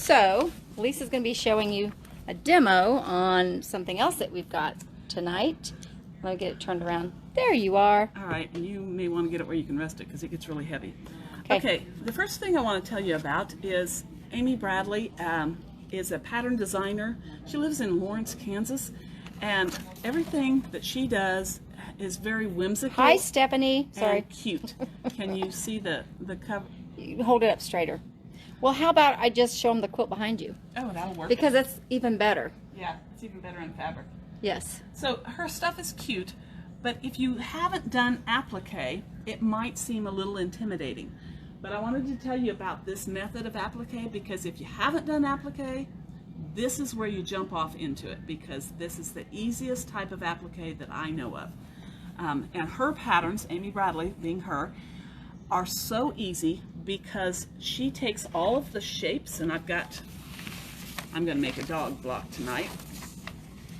So, Lisa's going to be showing you a demo on something else that we've got tonight. Let me get it turned around. There you are. All right, and you may want to get it where you can rest it because it gets really heavy. Okay, the first thing I want to tell you about is Amy Bradley is a pattern designer. She lives in Lawrence, Kansas, and everything that she does is very whimsical. Hi, Stephanie. Sorry. And cute. Can you see the cover? You hold it up straighter. Well, how about I just show them the quilt behind you? Oh, that'll work. Because it's even better. Yeah, it's even better in fabric. Yes. So her stuff is cute, but if you haven't done applique, it might seem a little intimidating. But I wanted to tell you about this method of applique because if you haven't done applique, this is where you jump off into it because this is the easiest type of applique that I know of. And her patterns, Amy Bradley being her, are so easy because she takes all of the shapes, and I'm going to make a dog block tonight.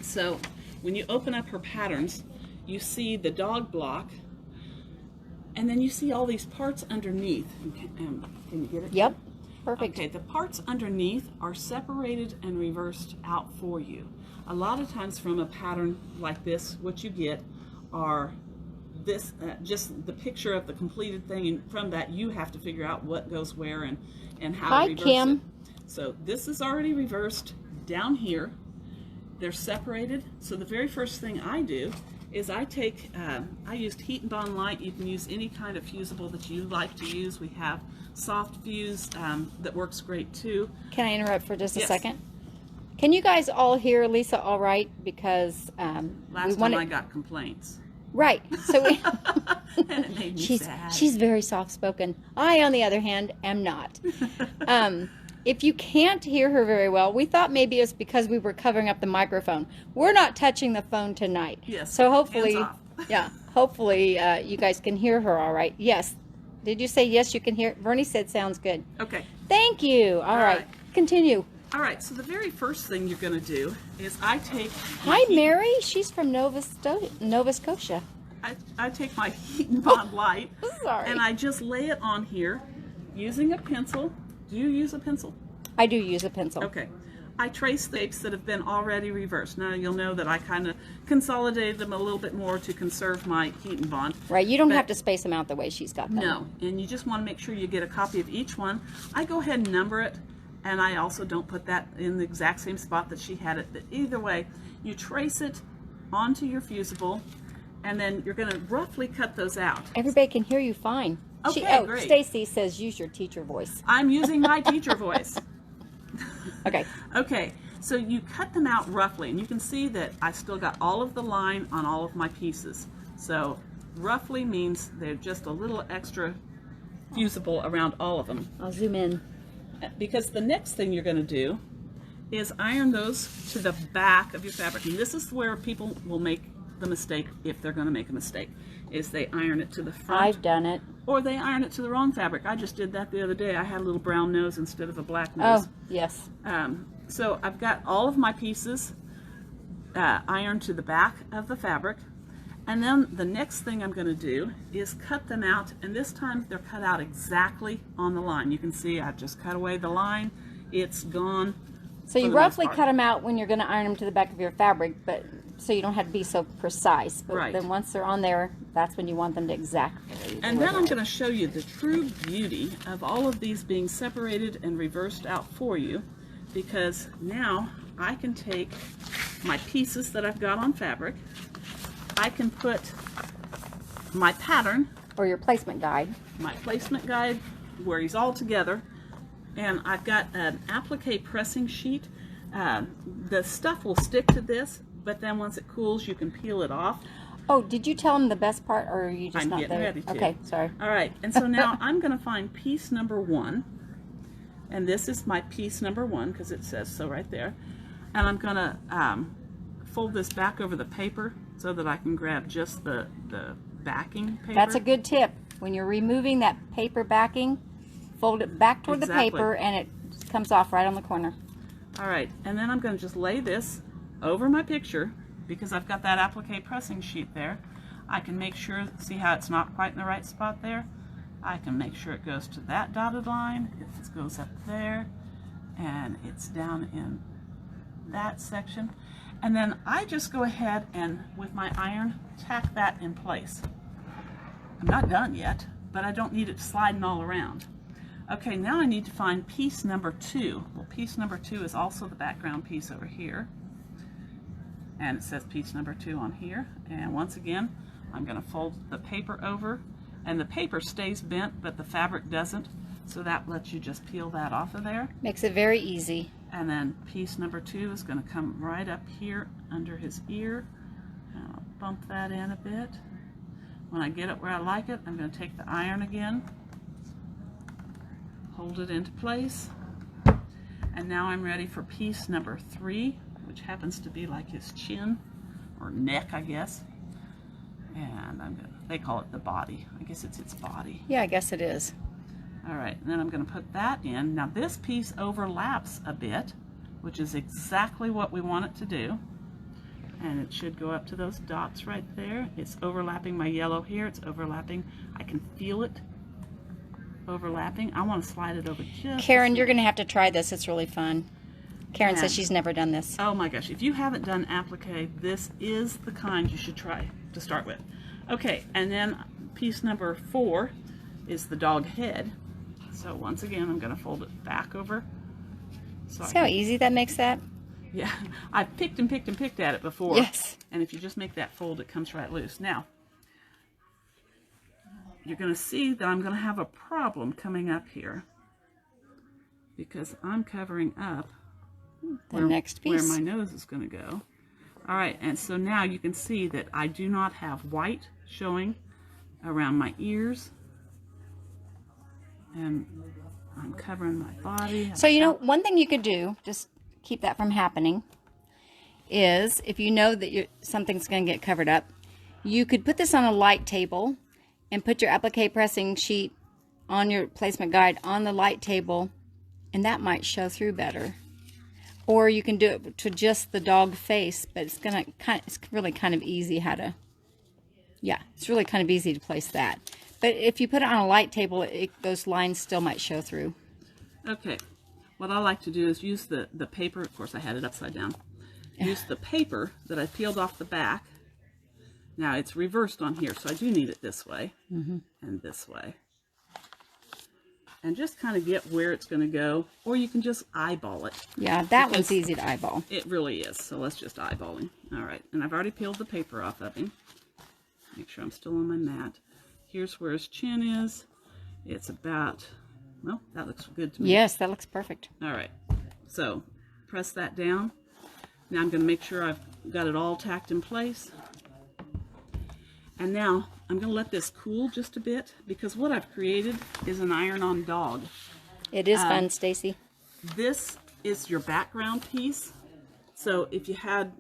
So when you open up her patterns, you see the dog block, and then you see all these parts underneath. Can you get it? Yep. Perfect. Okay, the parts underneath are separated and reversed out for you. A lot of times from a pattern like this, what you get are this, just the picture of the completed thing, and from that you have to figure out what goes where and how to reverse Kim. it. So this is already reversed down here. They're separated. So the very first thing I do is I take, I used Heat and Bond Light. You can use any kind of fusible that you like to use. We have soft fuse that works great too. Can I interrupt for just a Yes. second? Can you guys all hear Lisa all right? Because Last time I got complaints. Right. So we, and it made me sad. she's very soft-spoken. I, on the other hand, am not. If you can't hear her very well, we thought maybe it's because we were covering up the microphone. We're not touching the phone tonight. Yes. So hopefully, hands off. yeah, hopefully you guys can hear her all right. Yes. Did you say yes? You can hear. Vernie said sounds good. Okay. Thank you. All right. Continue. All right. So the very first thing you're going to do is I take. Hi, Mary. She's from Nova Scotia. I take my Heat and Bond Light. Sorry. And I just lay it on here using a pencil. Do you use a pencil? I do use a pencil. Okay. I trace the shapes that have been already reversed. Now you'll know that I kind of consolidated them a little bit more to conserve my heat and bond. Right, you don't have to space them out the way she's got them. No, and you just want to make sure you get a copy of each one. I go ahead and number it, and I also don't put that in the exact same spot that she had it. But either way, you trace it onto your fusible, and then you're going to roughly cut those out. Everybody can hear you fine. Okay, great. Stacy says use your teacher voice. I'm using my teacher voice. Okay. Okay, so you cut them out roughly, and you can see that I still got all of the line on all of my pieces. So roughly means they're just a little extra fusible around all of them. I'll zoom in. Because the next thing you're going to do is iron those to the back of your fabric. And this is where people will make the mistake, if they're going to make a mistake, is they iron it to the front. I've done it. Or they iron it to the wrong fabric. I just did that the other day. I had a little brown nose instead of a black nose. Oh, yes. So I've got all of my pieces ironed to the back of the fabric. And then the next thing I'm going to do is cut them out. And this time they're cut out exactly on the line. You can see I've just cut away the line. It's gone. So you roughly cut them out when you're going to iron them to the back of your fabric, but so you don't have to be so precise. But right. Then once they're on there, that's when you want them to exactly. And then I'm going to show you the true beauty of all of these being separated and reversed out for you, because now I can take my pieces that I've got on fabric, I can put my pattern or your placement guide, where he's all together, and I've got an applique pressing sheet. The stuff will stick to this, but then once it cools you can peel it off. Oh, did you tell them the best part, or are you just I'm not getting there? ready to. Okay, sorry. All right, and so now I'm going to find piece number 1, and this is my piece number 1 because it says so right there. And I'm going to fold this back over the paper so that I can grab just the backing paper. That's a good tip. When you're removing that paper backing, fold it back toward the paper, and it comes off right on the corner. All right, and then I'm going to just lay this over my picture because I've got that applique pressing sheet there. I can make sure, see how it's not quite in the right spot there? I can make sure it goes to that dotted line. It goes up there, and it's down in that section. And then I just go ahead and with my iron tack that in place. I'm not done yet, but I don't need it sliding all around. Okay, now I need to find piece number 2. Well, piece number 2 is also the background piece over here. And it says piece number 2 on here. And once again, I'm going to fold the paper over, and the paper stays bent, but the fabric doesn't. So that lets you just peel that off of there. Makes it very easy. And then piece number 2 is going to come right up here under his ear. I'll bump that in a bit. When I get it where I like it, I'm going to take the iron again, hold it into place, and now I'm ready for piece number 3, which happens to be like his chin or neck, I guess. And they call it the body. I guess it's its body. Yeah, I guess it is. All right, and then I'm going to put that in. Now this piece overlaps a bit, which is exactly what we want it to do. And it should go up to those dots right there. It's overlapping my yellow here. It's overlapping. I can feel it overlapping. I want to slide it over just. Karen, you're going to have to try this. It's really fun. Karen says she's never done this. Oh my gosh, if you haven't done applique, this is the kind you should try to start with. Okay, and then piece number 4 is the dog head. So once again, I'm going to fold it back over. So See how easy that makes that? Yeah, I've picked and picked and picked at it before. Yes. And if you just make that fold, it comes right loose. Now, you're going to see that I'm going to have a problem coming up here because I'm covering up the next piece where my nose is going to go. All right, and so now you can see that I do not have white showing around my ears, and I'm covering my body. So you know, one thing you could do, just keep that from happening, is if you know that something's going to get covered up, you could put this on a light table and put your applique pressing sheet on your placement guide on the light table, and that might show through better. Or you can do it to just the dog face, but it's really kind of easy how to, it's really kind of easy to place that. But if you put it on a light table, those lines still might show through. Okay, what I like to do is use the paper. Of course, I had it upside down. Use the paper that I peeled off the back. Now it's reversed on here, so I do need it this way and this way. And just kind of get where it's going to go, or you can just eyeball it. Yeah, that one's easy to eyeball. It really is, so let's just eyeball him. All right, and I've already peeled the paper off of him. Make sure I'm still on my mat. Here's where his chin is. It's about, well, that looks good to me. Yes, that looks perfect. All right, so press that down. Now I'm going to make sure I've got it all tacked in place. And now I'm going to let this cool just a bit, because what I've created is an iron-on dog. It is fun, Stacy. This is your background piece. So if you had,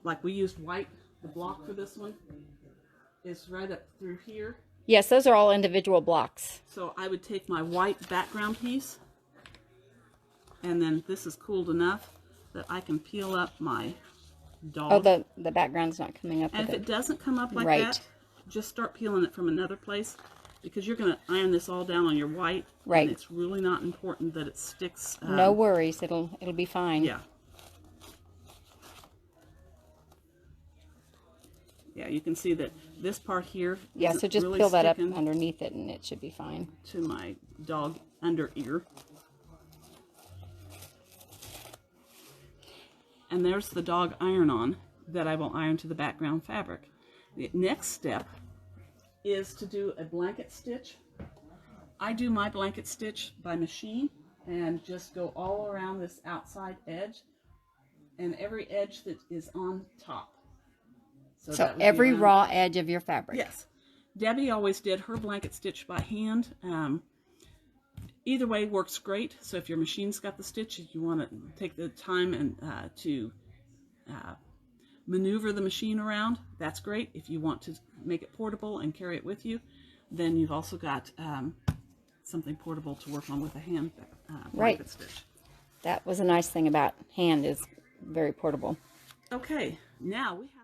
like we used white, the block for this one is right up through here. Yes, those are all individual blocks. So I would take my white background piece, and then this is cooled enough that I can peel up my dog. Oh, the background's not coming up. And if it doesn't come up like Right. that, just start peeling it from another place, because you're going to iron this all down on your white. Right. And it's really not important that it sticks. No worries, it'll be fine. Yeah. Yeah, you can see that this part here. Yeah, so isn't just really peel that up sticking underneath it, and it should be fine. to my dog under ear. And there's the dog iron-on that I will iron to the background fabric. The next step is to do a blanket stitch. I do my blanket stitch by machine and just go all around this outside edge and every edge that is on top. So every raw edge of your fabric. Yes. Debbie always did her blanket stitch by hand. Either way works great. So if your machine's got the stitch, if you want to take the time and to maneuver the machine around, that's great. If you want to make it portable and carry it with you, then you've also got something portable to work on with a hand blanket stitch. That was a nice thing about hand, is very portable. Okay, now we have